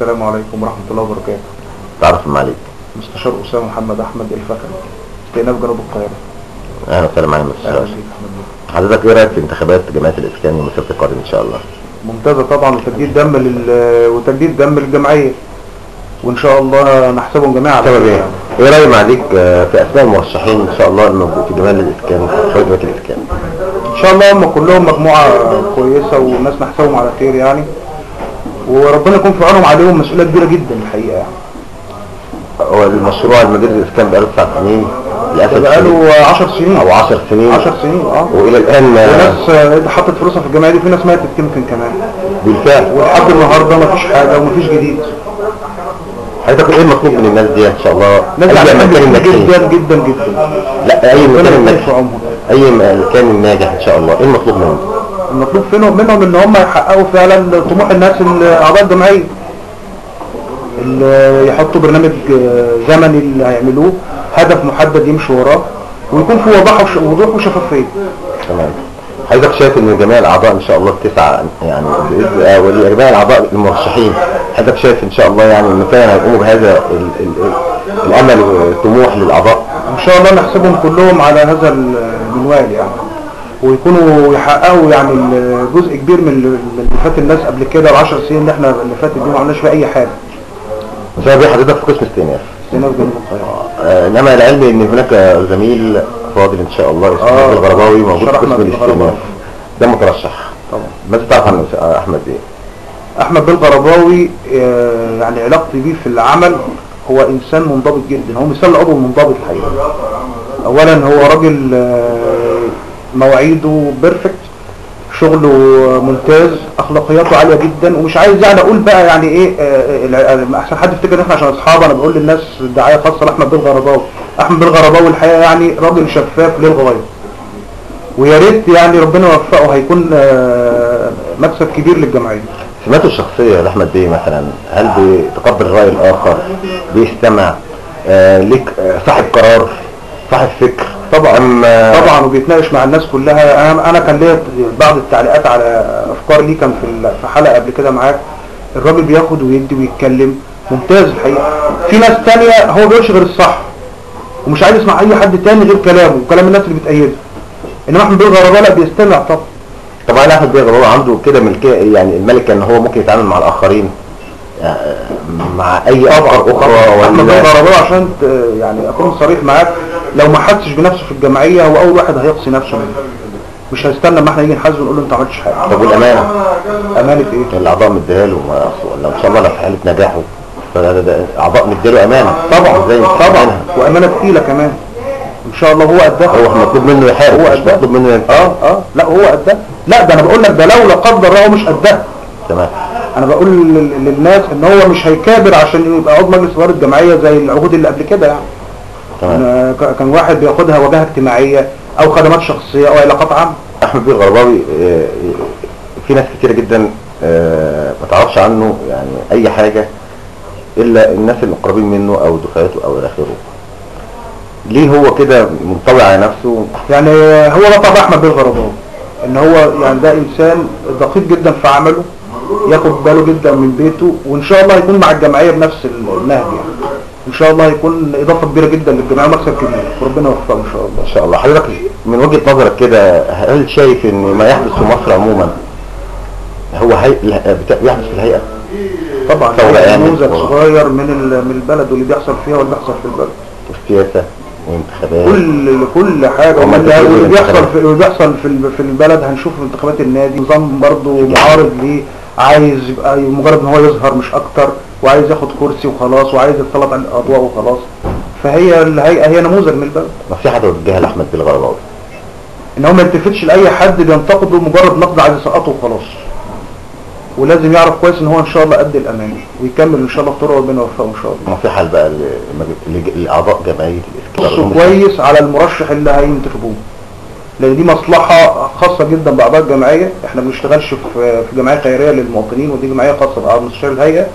السلام عليكم ورحمة الله وبركاته. تعرف المعاليك. مستشار أسامة محمد أحمد الفكري، استئناف جنوب القاهرة. اهلا وسهلا معايا مستشار. حضرتك ايه رايك في انتخابات جمعيه الاسكان ومسيره القادم ان شاء الله؟ ممتازة طبعا، وتجديد دم للجمعية، وإن شاء الله نحسبهم جميعا. سبب ايه؟ ايه راي معاليك في اسماء المرشحين ان شاء الله الموجود في جمعيه الاسكان جمعيه الاسكان؟ إن شاء الله هم كلهم مجموعة كويسة وناس نحسبهم على خير يعني، وربنا يكون في عونهم، عليهم مسؤولية كبيرة جدا الحقيقة يعني. هو المشروع المدير الاسكان بقاله 9 سنين للاسف، بقاله 10 سنين او 10 سنين 10 سنين والى الان وناس حطت فلوسها في الجمعيه دي، في ناس ماتت يمكن كمان بالفعل، ولحد النهارده مفيش حاجه ومفيش جديد. حضرتك ايه المطلوب من الناس دي ان شاء الله؟ ناس جدا جدا جدا. لا اي مكان ناجح، اي مكان ناجح ان شاء الله، ايه المطلوب منهم؟ المطلوب منهم ان هم يحققوا فعلا طموح الناس اعضاء الجمعيه، اللي يحطوا برنامج زمني اللي هيعملوه، هدف محدد يمشوا وراه، ويكون في وضوح وشفافيه. تمام. حضرتك شايف ان جميع الاعضاء ان شاء الله التسعه يعني وجميع الاعضاء المرشحين، حضرتك شايف ان شاء الله يعني ان فعلا هيقوموا بهذا الامل والطموح للاعضاء؟ ان شاء الله نحسبهم كلهم على هذا المنوال يعني، ويكونوا يحققوا يعني جزء كبير من اللي فات الناس قبل كده. ال10 سنين اللي احنا اللي فاتت دي ما عملناش فيها اي حاجه. بسبب ايه حضرتك في قسم استئناف جنوب القاهره؟ انما العلم ان هناك زميل فاضل ان شاء الله اسمه الغرباوي موجود في قسم الاستئناف، ده مترشح طبعا. ماذا تعرف عن احمد ايه؟ احمد بالغرباوي يعني علاقتي بيه في العمل، هو انسان منضبط جدا، هو مثال العضو المنضبط الحقيقه. اولا هو راجل مواعيده بيرفكت، شغله ممتاز، اخلاقياته عاليه جدا، ومش عايز يعني اقول بقى يعني ايه احسن حد يفتكر ان احنا عشان اصحاب انا بقول للناس دعايه خاصه لاحمد بالغرباوي. احمد بالغرباوي الحقيقه يعني راجل شفاف للغايه، ويا ريت يعني ربنا يوفقه، هيكون مكسب كبير للجمعيه. سماته الشخصيه لاحمد بيه مثلا، هل بيتقبل الراي الاخر، بيستمع ليك، صاحب قرار، صاحب فكر؟ طبعا وبيتناقش مع الناس كلها. انا كان ليا بعض التعليقات على افكار ليه كان في حلقه قبل كده معاك. الراجل بياخد ويدي ويتكلم، ممتاز الحقيقه. في ناس تانية هو بيقولش غير الصح ومش عايز يسمع اي حد تاني غير كلامه وكلام الناس اللي بتأيده، انما احمد بالغرباوي لا، بيستمع طبعا. طبعا احمد بالغرباوي عنده كده ملكيه يعني الملكه ان هو ممكن يتعامل مع الاخرين مع اي افكار اخرى. احمد بالغرباوي عشان يعني اكون صريح معاك، لو ما حدش بنفسه في الجمعيه هو اول واحد هيقصي نفسه منه، مش هيستنى ما احنا نيجي نحاسبه ونقول له انت ما عملتش حاجه. طب والامانه؟ امانه ايه؟ الاعضاء مديها له، لو ان شاء الله لو في حاله نجاحه فالاعضاء مديها له امانه طبعا زي طبعا، وامانه ثقيله كمان ان شاء الله. هو قدها، هو مطلوب منه يحارب، هو مش مطلوب منه لا هو قدها. لا ده انا بقول لك، ده لو لا قدر الله هو مش قدها. تمام. انا بقول للناس ان هو مش هيكابر عشان يبقى عضو مجلس اداره الجمعيه زي العهود اللي قبل كده يعني. تمام. كان واحد بياخدها وجهه اجتماعيه او خدمات شخصيه او علاقات عامه. احمد بالغرباوي في ناس كتيره جدا ما تعرفش عنه يعني اي حاجه الا الناس المقربين منه او دفعته او الى اخره. ليه هو كده منطوي على نفسه؟ يعني هو ده طبع احمد بالغرباوي، ان هو يعني ده انسان دقيق جدا في عمله، ياخد باله جدا من بيته، وان شاء الله هيكون مع الجمعيه بنفس النهج يعني. ان شاء الله هيكون اضافه كبيره جدا للجمعيه ومكسب كبير، وربنا يوفقه ان شاء الله. ان شاء الله. حضرتك من وجهه نظرك كده، هل شايف ان ما يحدث في مصر عموما هو بيحدث في الهيئه؟ طبعا نموذج صغير من البلد واللي بيحصل فيها واللي بيحصل في البلد، والسياسه والانتخابات، كل حاجه واللي بيحصل في البلد. هنشوف انتخابات النادي، نظام برضه معارض ليه، عايز يبقى مجرد ان هو يظهر مش اكتر، وعايز ياخد كرسي وخلاص، وعايز يتسلط على الاضواء وخلاص. فهي الهيئه هي نموذج من البلد. نصيحه توجهها لاحمد بالغرباوي ان هو ما يلتفتش لاي حد بينتقده مجرد نقد عايز يسقطه وخلاص، ولازم يعرف كويس ان هو ان شاء الله قد الامان، ويكمل ان شاء الله في طرقه وربنا يوفقه ان شاء الله. نصيحه بقى لاعضاء جمعيه الاسكان، بصوا كويس على المرشح اللي هينتخبوه، لان دي مصلحه خاصه جدا باعضاء الجمعيه. احنا ما بنشتغلش في جمعيه خيريه للمواطنين، ودي جمعيه خاصه باعضاء مستشار الهيئه،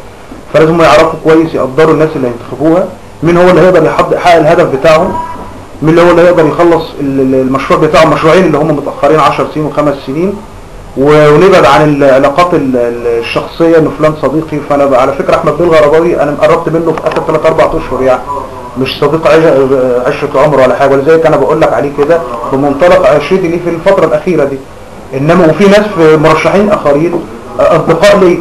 فلازم يعرفوا كويس يقدروا الناس اللي هينتخبوها، مين هو اللي هيقدر يحقق الهدف بتاعهم، مين اللي هو اللي هيقدر يخلص المشروع بتاعهم، مشروعين اللي هم متاخرين 10 سنين و5 سنين، ونبعد عن العلاقات الشخصيه ان فلان صديقي. فانا على فكره احمد بيه الغرباوي انا قربت منه في اخر 3-4 اشهر يعني، مش صديق عشره عمر ولا حاجه، ولذلك انا بقول لك عليه كده بمنطلق ارشيدي ليه في الفتره الاخيره دي. انما وفي ناس في مرشحين اخرين اصدقاء لي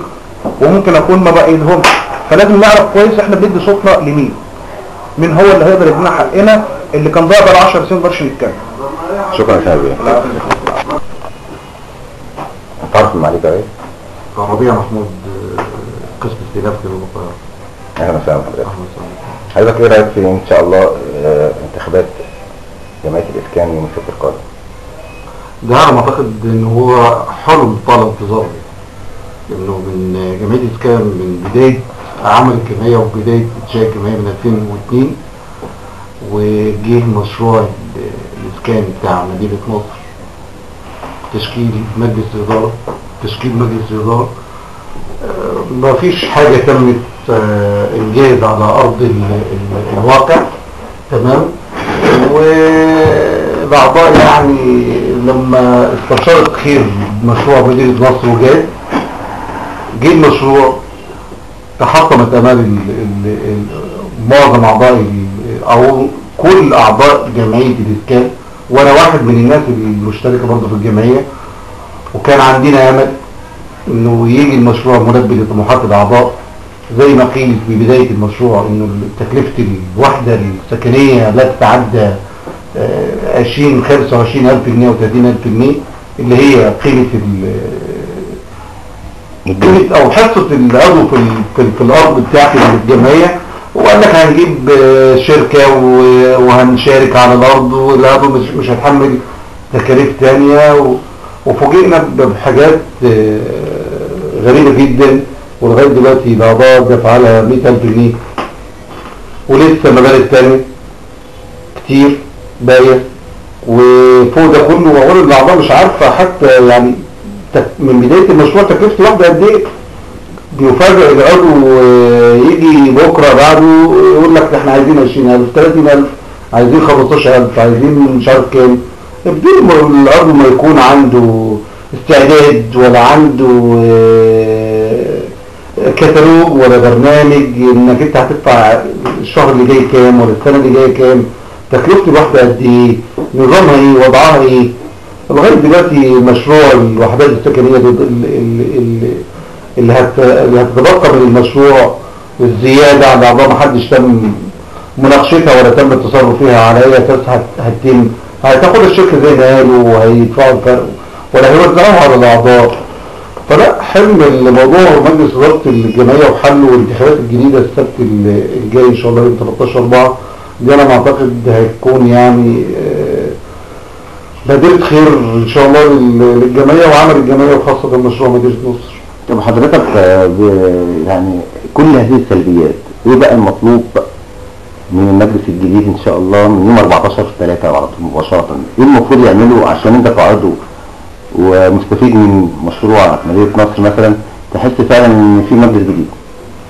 وممكن اكون ما بايدهمش، فلازم نعرف كويس احنا بندي صوتنا لمين، مين هو اللي هيقدر يدينا حقنا اللي كان ضاع بقى 10 سنين مبقاش نتكلم. شكرا يا شباب. تعرف المعركة ايه؟ ربيع محمود، قسم استئناف في القاهرة. اهلا وسهلا حضرتك. حضرتك ايه رايك في ان شاء الله انتخابات جمعية الاسكان يوم السبت القادم؟ ده على ما اعتقد ان هو حلم طال انتظاره، لانه من جمعية الاسكان من بداية عمل الجمعية وبداية انشاء الجمعية من 2002 وجه مشروع الاسكان بتاع مدينة نصر، تشكيل مجلس إدارة، ما فيش حاجة تمت إنجاز على أرض الواقع، تمام. والأعضاء يعني لما استشارت خير مشروع مدينة نصر وجاء المشروع تحطمت أمال معظم أعضاء أو كل أعضاء جمعية الإسكان، وانا واحد من الناس المشتركة برضه في الجمعية، وكان عندنا امل انه يجي المشروع ملبي لطموحات الاعضاء زي ما قيل في بداية المشروع، انه تكلفة الوحدة السكنية لا تتعدى 25,000 جنيه و 30,000 جنيه اللي هي قيمة او حصة العضو في الارض بتاعت الجمعية. وقال لك هنجيب شركة وهنشارك على الارض والعضو مش هتحمل تكاليف تانية، وفوجئنا بحاجات غريبة جدا. ولغاية دلوقتي الاعضاء دفع لها 100,000 جنيه ولسه مبالغ تانية كتير باقية. وفوق ده كله واقول الاعضاء مش عارفة حتى يعني من بداية المشروع تكلفة الواحدة قد ايه. بيفاجئ العضو يجي بكرة بعده يقول لك احنا عايزين 20,000 30,000 عايزين 15,000 عايزين مش عارف كام. بدون العضو ما يكون عنده استعداد ولا عنده كتالوج ولا برنامج انك انت هتدفع الشهر اللي جاي كام ولا السنة اللي جاية كام، تكلفة الوحدة قد ايه، نظامها ايه، وضعها ايه. لغاية دلوقتي مشروع الوحدات السكنية اللي هتتبقى من المشروع الزيادة على الاعضاء محدش تم مناقشتها ولا تم التصرف فيها على اي اساس هتتم. هتاخد الشركة زي ما قالوا وهيدفعوا الفرق ولا هيوزعوها على الاعضاء. فلا حلم الموضوع مجلس إدارة الجمعية وحله والانتخابات الجديدة السبت الجاي ان شاء الله يوم 13/4 دي انا اعتقد هيكون يعني بداية خير ان شاء الله للجمعية وعمل الجمعية وخاصة مشروع مدينة نصر. طب حضرتك يعني كل هذه السلبيات ايه بقى المطلوب من المجلس الجديد ان شاء الله من يوم 14/3 على طول مباشرة؟ ايه المفروض يعمله عشان انت كعضو ومستفيد من مشروع مدينة نصر مثلا تحس فعلا ان في مجلس جديد؟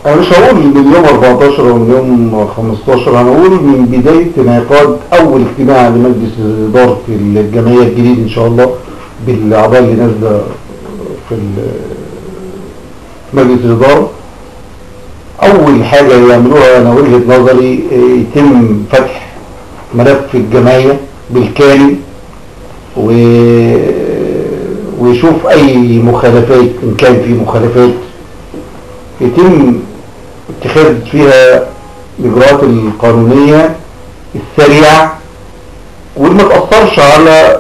انا مش هقول من يوم 14 او من يوم 15، انا هقول من بداية انعقاد اول اجتماع لمجلس ادارة الجمعية الجديد ان شاء الله بالاعضاء اللي نازله في مجلس الادارة. اول حاجة يعملوها انا وجهة نظري يتم فتح ملف الجمعية بالكامل ويشوف اي مخالفات ان كان في مخالفات يتم اتخاذ فيها الاجراءات القانونية السريعة واللي ما تأثرش على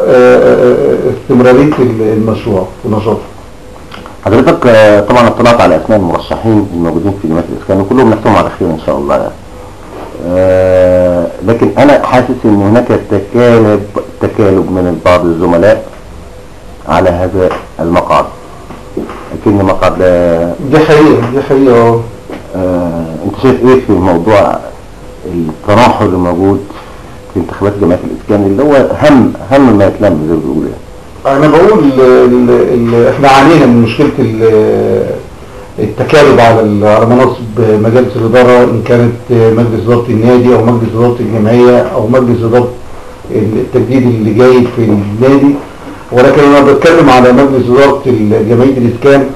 استمرارية المشروع ونشاطه. حضرتك طبعا اطلعت على اسماء المرشحين الموجودين في جمعية الاسكان وكلهم نفسهم على خير ان شاء الله يعني. لكن انا حاسس ان هناك تكالب من بعض الزملاء على هذا المقعد، لكن مقعد دي حقيقة. انت شايف ايه في موضوع التناحر اللي موجود في انتخابات جمعية الاسكان اللي هو هم ما يتلم زي ما بيقولوا يعني؟ انا بقول احنا عانينا من مشكلة التكالب على مناصب مجالس الادارة، ان كانت مجلس ادارة النادي او مجلس ادارة الجمعية او مجلس ادارة التجديد اللي جاي في النادي. ولكن انا بتكلم على مجلس اداره جمعيه الاسكان.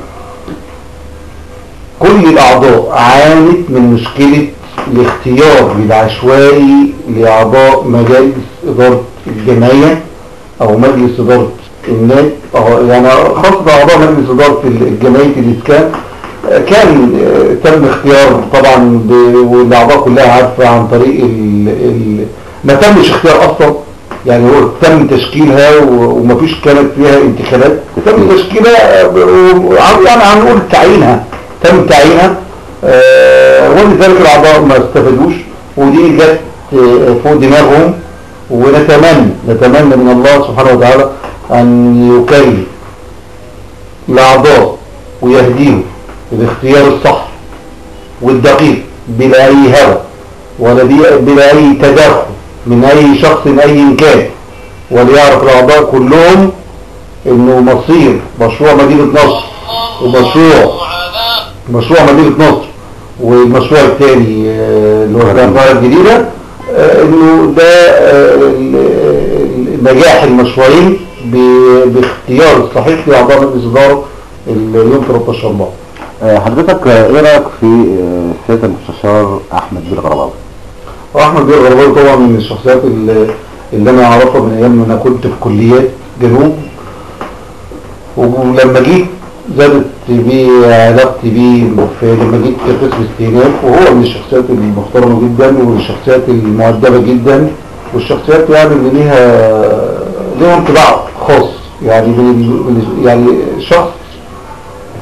كل الاعضاء عانت من مشكله الاختيار العشوائي لاعضاء مجالس اداره الجمعيه او مجلس اداره النادي، يعني خاصه اعضاء مجلس اداره جمعيه الاسكان. كان تم اختيار طبعا والاعضاء كلها عارفه عن طريق ما تمش اختيار اصلا، يعني هو تم تشكيلها ومفيش كانت فيها انتخابات، تم تشكيلها يعني هنقول تعيينها، تم تعيينها، ولذلك الاعضاء ما استفادوش، ودي جت فوق دماغهم. ونتمنى من الله سبحانه وتعالى ان يكرم الاعضاء ويهديهم الاختيار الصح والدقيق بلا اي هوى ولا بلا اي تدخل من اي شخص اي كان، وليعرف الاعضاء كلهم انه مصير مشروع مدينة نصر ومشروع مدينة نصر والمشروع الثاني اللي هو القاهرة الجديدة، انه ده نجاح المشروعين باختيار الصحيح لاعضاء مجلس الاداره يوم 13 مارس. حضرتك ايه رايك في سياده المستشار احمد بيه الغرباوي؟ احمد بيه الغرباوي طبعا من الشخصيات اللي انا اعرفها من ايام ما انا كنت في كليات جنوب، ولما جيت زادت بيه علاقتي بيه لما جيت في قسم استئناف، وهو من الشخصيات المحترمه جدا والشخصيات المؤدبه جدا والشخصيات يعني اللي ليها انطباع خاص، يعني يعني شخص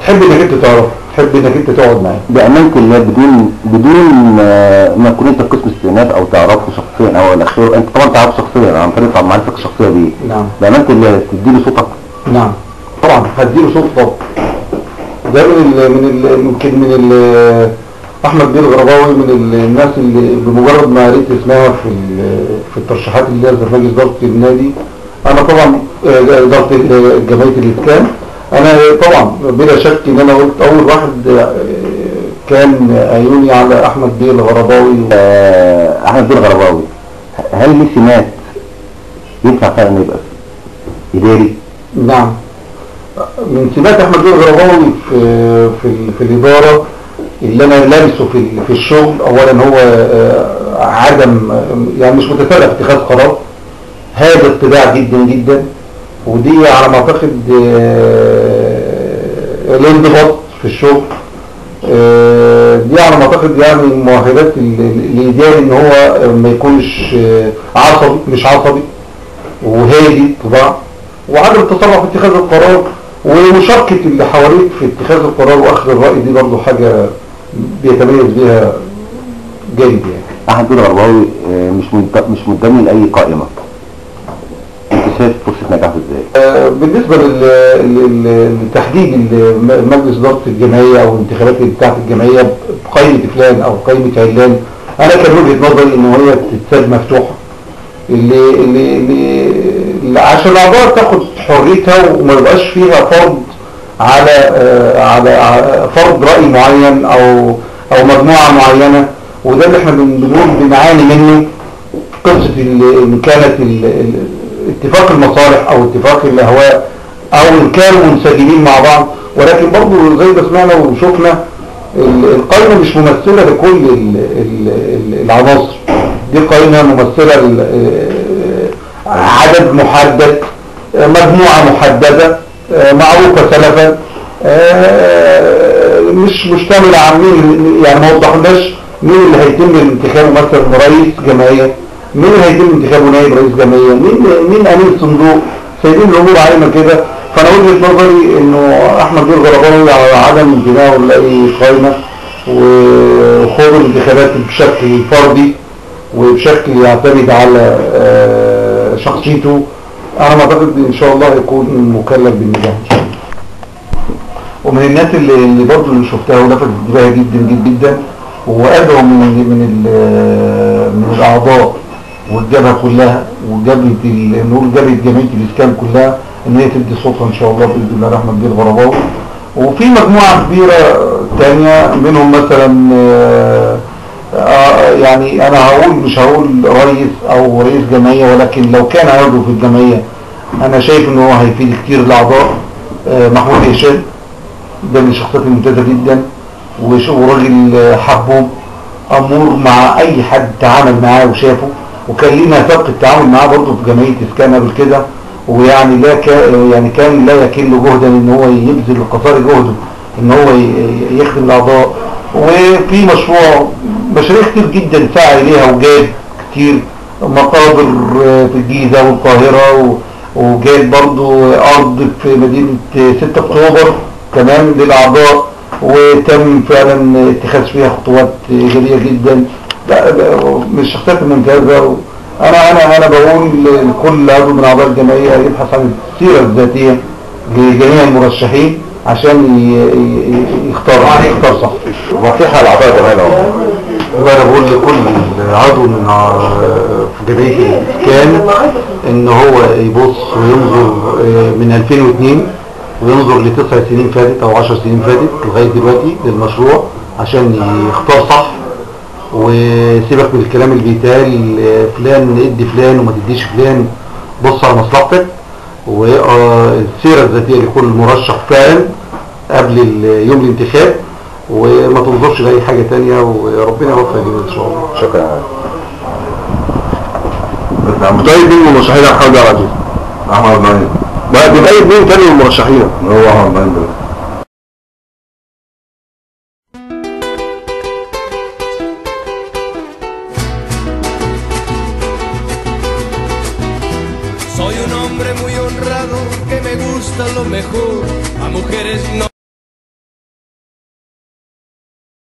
تحب انك انت تعرفه، تحب انك انت تقعد معاه بامانه الله بدون ما تكون انت قسم استئناف او تعرفه شخصيا او الاخير. انت طبعا تعرفه شخصيا عن طريق معرفتك الشخصيه بيه. نعم. بامانه الله تديله صوتك. نعم طبعا هديله صوت طبعا. ده يمكن من احمد بيه الغرباوي من الناس اللي بمجرد ما قريت اسمها في الترشيحات اللي نازله في مجلس اداره النادي، انا طبعا اداره جمعيه الاسكان، انا طبعا بلا شك ان انا قلت اول واحد كان عيوني على احمد بيه الغرباوي. احمد بيه الغرباوي هل ليه سمات ينفع فعلا يبقى اداري؟ نعم، من سمات احمد بيه الغرباوي في الاداره اللي انا لامسه في الشغل، اولا هو عدم يعني مش متسرع في اتخاذ قرار، هذا اتباع جدا جدا، ودي على ما اعتقد الانضباط في الشغل، دي على ما اعتقد يعني مؤهلات الاداري ان هو ما يكونش عصبي، مش عصبي وهادي طبعا، وعدم التسرع في اتخاذ القرار، ومشاركة اللي حواليك في اتخاذ القرار واخذ الرأي، دي برضو حاجة بيتميز بيها جيد يعني. احمد بيه الغرباوي مش منتمي لاي قائمة، انت شايف فرصة نجاحه ازاي؟ بالنسبة لتحديد مجلس ادارة الجمعية او الانتخابات بتاعت الجمعية بقائمة فلان او قائمة علان، انا كان وجهة نظري ان هي تتساب مفتوحة اللي عشان الاعضاء تاخد حريتها وما يبقاش فيها فرض على فرض رأي معين او مجموعة معينة، وده اللي احنا بنقول بنعاني منه، قصة ان كانت اتفاق المصالح او اتفاق الاهواء او ان كانوا منسجمين مع بعض، ولكن برضو زي ما سمعنا وشوفنا القائمة مش ممثلة لكل العناصر، دي قائمة ممثلة عدد محدد، مجموعة محددة معروفة سلفا، مش مشتملة عن مين، يعني ما وضحناش مين اللي هيتم انتخابه مثلا رئيس جمعية، مين اللي هيتم انتخابه نائب رئيس جمعية، مين امين صندوق، سايبين الامور عايمة كده. فانا وجهة نظري انه احمد بيه الغرباوي على عدم انتمائه لاي قائمة وخوض الانتخابات بشكل فردي وبشكل يعتمد على شخصيته، انا اعتقد ان شاء الله هيكون مكلف بالنجاح ان شاء الله. ومن الناس اللي برضه اللي شفتها ولفتت انتباهي جدا جدا جدا، وادعو من الاعضاء والجبهه كلها وجبهه نقول جبهه جمعيه الاسكان كلها ان هي تدي صوتها ان شاء الله باذن الله احمد بيه الغرباوي. وفي مجموعه كبيره ثانيه منهم مثلا يعني انا مش هقول رئيس او رئيس جمعيه، ولكن لو كان عضو في الجمعيه انا شايف ان هو هيفيد كتير الاعضاء. محمود هشام ده من الشخصيات الممتازه جدا، وراجل حبوب امور مع اي حد تعامل معاه وشافه، وكان لينا سبق التعامل معاه برضه في جمعيه اسكان قبل كده، ويعني يعني كان لا يكل جهدا ان هو يبذل قصارى جهده ان هو يخدم الاعضاء. وفي مشاريع كتير جدا سعى اليها وجاب كتير مقابر في الجيزه والقاهره، وجاب برضه ارض في مدينه 6 اكتوبر كمان للاعضاء، وتم فعلا اتخاذ فيها خطوات ايجابيه جدا. من الشخصيات الممتازه. انا بقول لكل عضو من اعضاء الجمعيه يبحث عن السيره الذاتيه لجميع المرشحين عشان يختار صح. نصيحه لاعضاء الجمعيه وانا بقول لكل عضو من في جمعيه الاسكان ان هو يبص وينظر من 2002 وينظر ل9 سنين فاتت او 10 سنين فاتت لغايه دلوقتي للمشروع عشان يختار صح، وسيبك من الكلام اللي بيتقال فلان ادي فلان وما تديش فلان، بص على مصلحتك والسيره الذاتيه لكل مرشح فعلا قبل يوم الانتخاب، وما تنظرش لاي حاجه ثانيه، وربنا يوفق جميعا ان شاء الله. شكرا. طيب مين المرشحين يا محمد عبد العزيز؟ احمد باين. بتأيد مين تاني من المرشحين؟ هو احمد باين. Soy un hombre muy honrado que me gusta lo mejor, a mujeres no